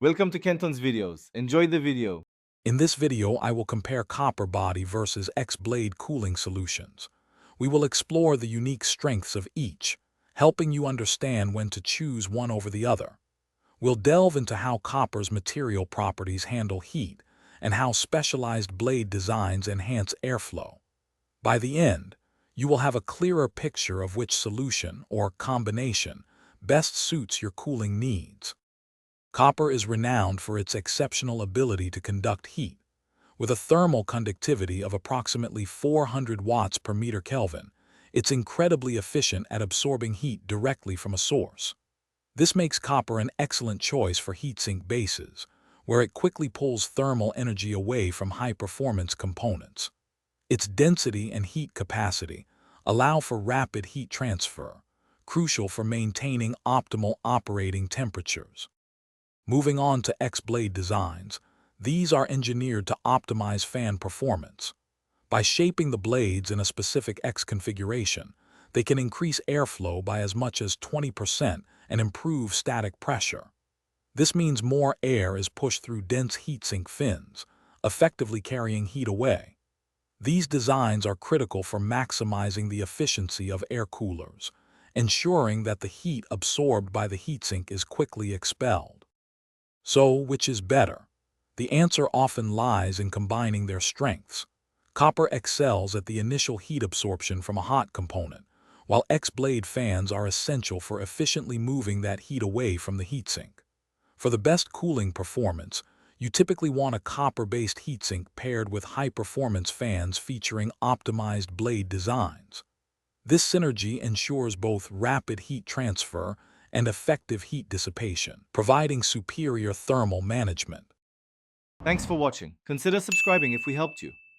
Welcome to Kenton's videos. Enjoy the video. In this video, I will compare copper body versus X-blade cooling solutions. We will explore the unique strengths of each, helping you understand when to choose one over the other. We'll delve into how copper's material properties handle heat and how specialized blade designs enhance airflow. By the end, you will have a clearer picture of which solution or combination best suits your cooling needs. Copper is renowned for its exceptional ability to conduct heat. With a thermal conductivity of approximately 400 watts per meter Kelvin, it's incredibly efficient at absorbing heat directly from a source. This makes copper an excellent choice for heatsink bases, where it quickly pulls thermal energy away from high-performance components. Its density and heat capacity allow for rapid heat transfer, crucial for maintaining optimal operating temperatures. Moving on to X-blade designs, these are engineered to optimize fan performance. By shaping the blades in a specific X configuration, they can increase airflow by as much as 20% and improve static pressure. This means more air is pushed through dense heatsink fins, effectively carrying heat away. These designs are critical for maximizing the efficiency of air coolers, ensuring that the heat absorbed by the heatsink is quickly expelled. So, which is better? The answer often lies in combining their strengths. Copper excels at the initial heat absorption from a hot component, while X-blade fans are essential for efficiently moving that heat away from the heatsink. For the best cooling performance, you typically want a copper-based heatsink paired with high-performance fans featuring optimized blade designs. This synergy ensures both rapid heat transfer and effective heat dissipation, providing superior thermal management. Thanks for watching. Consider subscribing if we helped you.